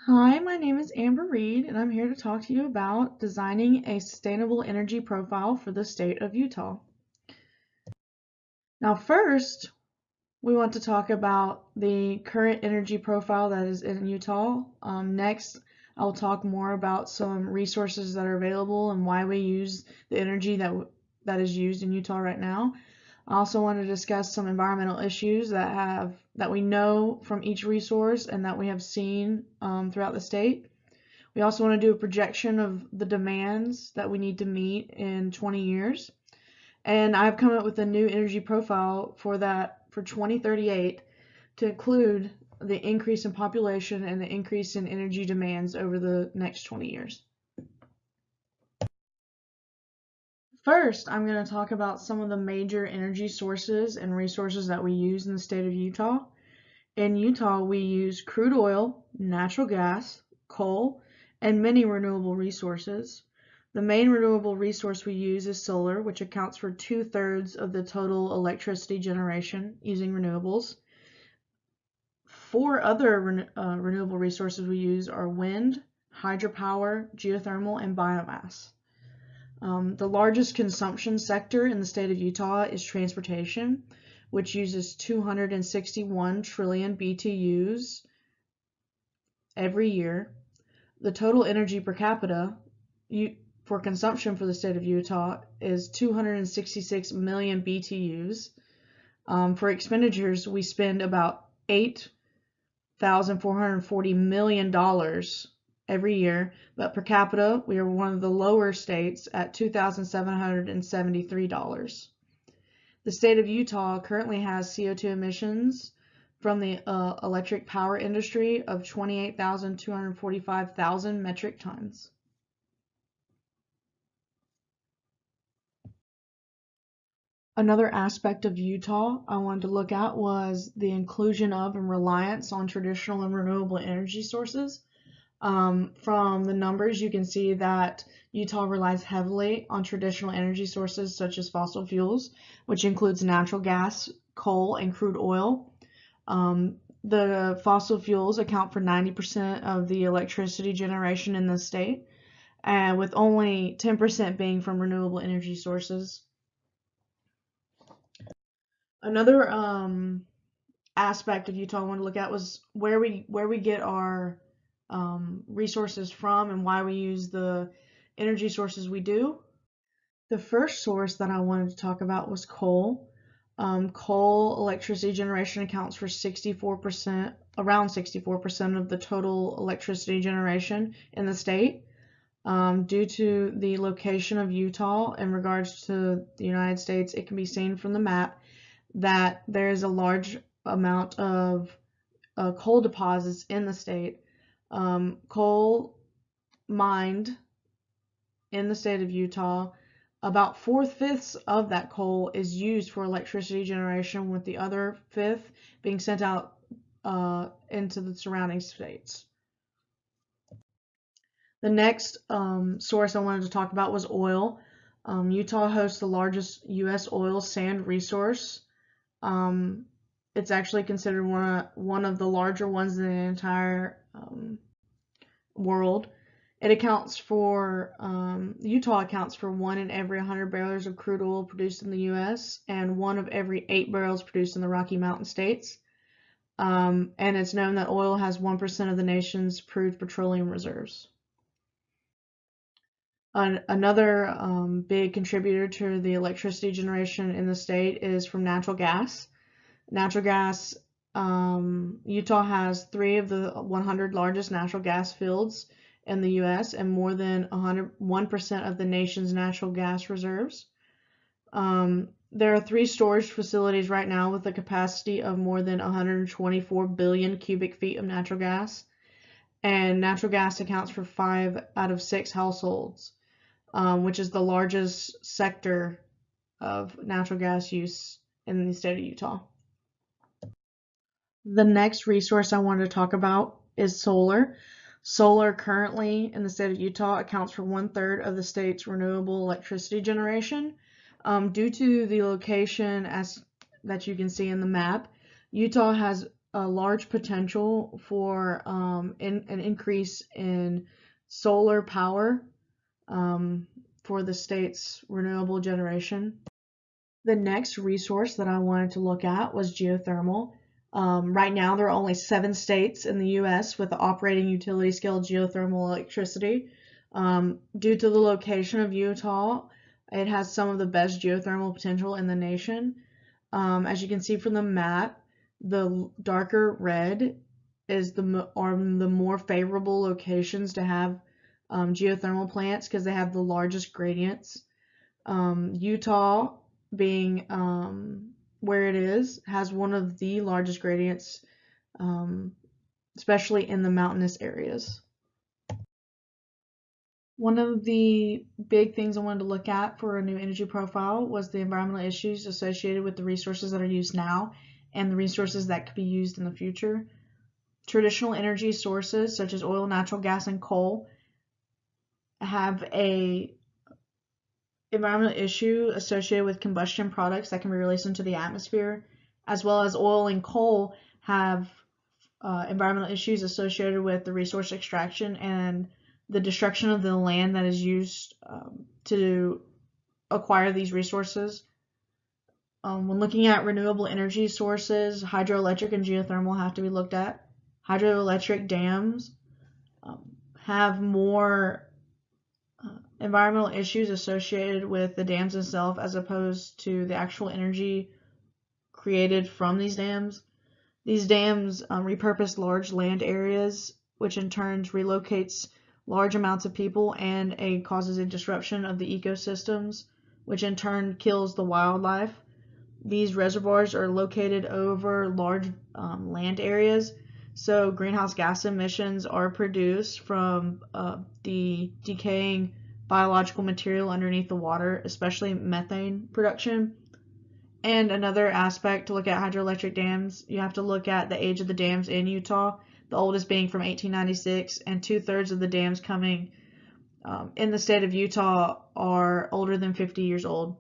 Hi, my name is Amber Reed, and I'm here to talk to you about designing a sustainable energy profile for the state of Utah. Now, first, we want to talk about the current energy profile that is in Utah. Next, I'll talk more about some resources that are available and why we use the energy that is used in Utah right now. I also want to discuss some environmental issues that we know from each resource and that we have seen throughout the state. We also want to do a projection of the demands that we need to meet in 20 years. And I've come up with a new energy profile for that for 2038 to include the increase in population and the increase in energy demands over the next 20 years. First, I'm going to talk about some of the major energy sources and resources that we use in the state of Utah. In Utah, we use crude oil, natural gas, coal, and many renewable resources. The main renewable resource we use is solar, which accounts for 2/3 of the total electricity generation using renewables. Four other renewable resources we use are wind, hydropower, geothermal, and biomass. The largest consumption sector in the state of Utah is transportation, which uses 261 trillion BTUs every year. The total energy per capita for consumption for the state of Utah is 266 million BTUs. For expenditures, we spend about $8,440 million every year, but per capita, we are one of the lower states at $2,773. The state of Utah currently has CO2 emissions from the electric power industry of 28,245,000 metric tons. Another aspect of Utah I wanted to look at was the inclusion of and reliance on traditional and renewable energy sources. From the numbers, you can see that Utah relies heavily on traditional energy sources such as fossil fuels, which includes natural gas, coal, and crude oil. The fossil fuels account for 90% of the electricity generation in the state, and with only 10% being from renewable energy sources. Another aspect of Utah I want to look at was where we get our resources from and why we use the energy sources we do. The first source that I wanted to talk about was coal. Coal electricity generation accounts for 64%, around 64% of the total electricity generation in the state. Due to the location of Utah in regards to the United States, it can be seen from the map that there is a large amount of coal deposits in the state. Coal mined in the state of Utah, about 4/5 of that coal is used for electricity generation, with the other fifth being sent out into the surrounding states. The next source I wanted to talk about was oil. Utah hosts the largest U.S. oil sand resource. It's actually considered one of the larger ones in the entire world. It accounts for Utah accounts for 1 in every 100 barrels of crude oil produced in the U.S. and 1 of every 8 barrels produced in the Rocky Mountain states. And it's known that oil has 1% of the nation's proved petroleum reserves. Another big contributor to the electricity generation in the state is from natural gas. Natural gas, Utah has 3 of the 100 largest natural gas fields in the U.S. and more than 1% of the nation's natural gas reserves. There are 3 storage facilities right now with a capacity of more than 124 billion cubic feet of natural gas, and natural gas accounts for 5 out of 6 households, which is the largest sector of natural gas use in the state of Utah. The next resource I wanted to talk about is solar. Solar currently in the state of Utah accounts for 1/3 of the state's renewable electricity generation. Due to the location that you can see in the map, Utah has a large potential for an increase in solar power for the state's renewable generation. The next resource that I wanted to look at was geothermal. Right now, there are only 7 states in the U.S. with operating utility scale geothermal electricity. Due to the location of Utah, it has some of the best geothermal potential in the nation. As you can see from the map, the darker red is are the more favorable locations to have geothermal plants because they have the largest gradients. Utah, being where it is, has one of the largest gradients, especially in the mountainous areas. One of the big things I wanted to look at for a new energy profile was the environmental issues associated with the resources that are used now and the resources that could be used in the future. Traditional energy sources such as oil, natural gas, and coal have a environmental issue associated with combustion products that can be released into the atmosphere, as well as oil and coal have environmental issues associated with the resource extraction and the destruction of the land that is used to acquire these resources. When looking at renewable energy sources, hydroelectric and geothermal have to be looked at. Hydroelectric dams have more environmental issues associated with the dams themselves as opposed to the actual energy created from these dams. These dams repurpose large land areas, which in turn relocates large amounts of people and causes a disruption of the ecosystems, which in turn kills the wildlife. These reservoirs are located over large land areas, so greenhouse gas emissions are produced from the decaying biological material underneath the water, especially methane production. And another aspect to look at hydroelectric dams, you have to look at the age of the dams in Utah, the oldest being from 1896, and 2/3 of the dams coming in the state of Utah are older than 50 years old.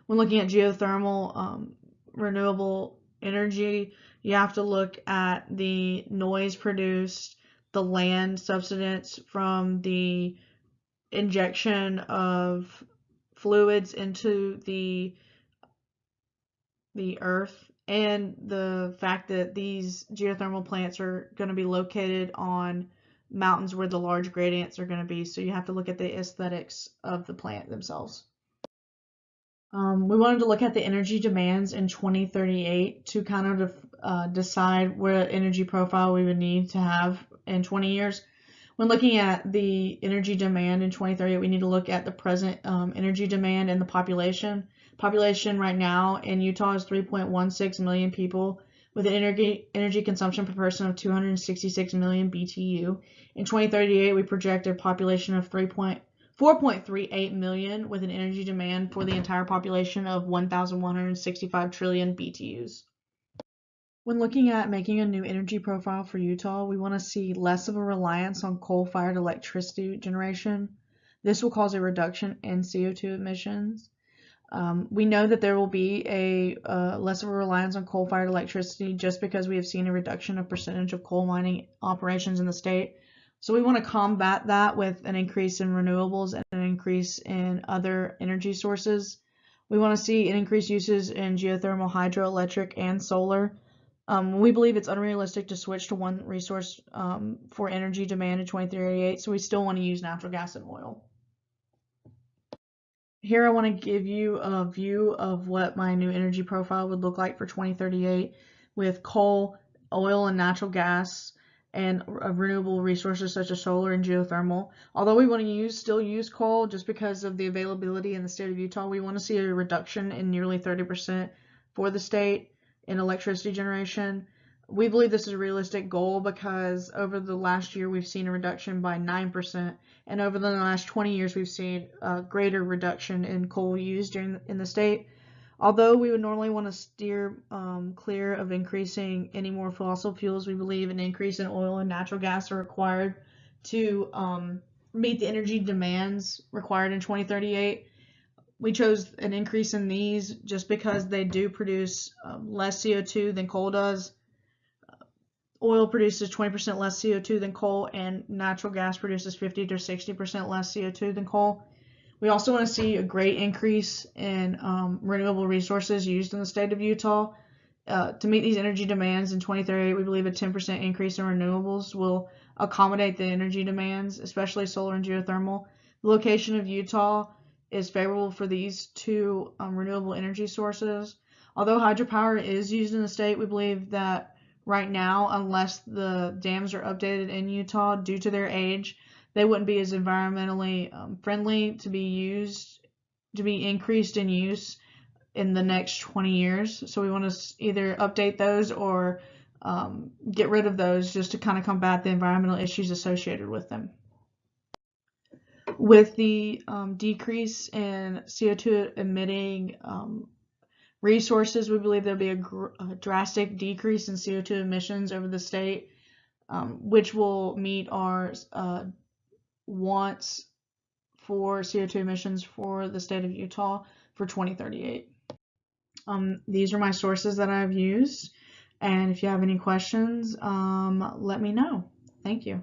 When looking at geothermal renewable energy, you have to look at the noise produced, the land subsidence from the injection of fluids into the earth, and the fact that these geothermal plants are going to be located on mountains where the large gradients are going to be, so you have to look at the aesthetics of the plant themselves. We wanted to look at the energy demands in 2038 to kind of decide what energy profile we would need to have in 20 years. When looking at the energy demand in 2038, we need to look at the present energy demand and the population. Population right now in Utah is 3.16 million people with an energy consumption per person of 266 million BTU. In 2038, we project a population of 4.38 million with an energy demand for the entire population of 1,165 trillion BTUs. When looking at making a new energy profile for Utah, we want to see less of a reliance on coal-fired electricity generation. This will cause a reduction in CO2 emissions. We know that there will be a less of a reliance on coal-fired electricity just because we have seen a reduction of percentage of coal mining operations in the state. So we want to combat that with an increase in renewables and an increase in other energy sources. We want to see an increased uses in geothermal, hydroelectric, and solar. We believe it's unrealistic to switch to one resource for energy demand in 2038, so we still want to use natural gas and oil. Here I want to give you a view of what my new energy profile would look like for 2038 with coal, oil, and natural gas, and renewable resources such as solar and geothermal. Although we want to still use coal just because of the availability in the state of Utah, we want to see a reduction in nearly 30% for the state in electricity generation. We believe this is a realistic goal because over the last year we've seen a reduction by 9%, and over the last 20 years we've seen a greater reduction in coal used in the state. Although we would normally want to steer clear of increasing any more fossil fuels, we believe an increase in oil and natural gas are required to meet the energy demands required in 2038. We chose an increase in these just because they do produce less CO2 than coal does, oil produces 20% less CO2 than coal, and natural gas produces 50 to 60% less CO2 than coal. We also want to see a great increase in renewable resources used in the state of Utah. To meet these energy demands in 2038, we believe a 10% increase in renewables will accommodate the energy demands, especially solar and geothermal. The location of Utah is favorable for these two renewable energy sources. Although hydropower is used in the state, we believe that right now, unless the dams are updated in Utah due to their age, they wouldn't be as environmentally friendly to be increased in use in the next 20 years. So we want to either update those or get rid of those just to kind of combat the environmental issues associated with them. With the decrease in CO2 emitting resources, we believe there'll be a drastic decrease in CO2 emissions over the state, which will meet our wants for CO2 emissions for the state of Utah for 2038. These are my sources that I've used, and if you have any questions, let me know. Thank you.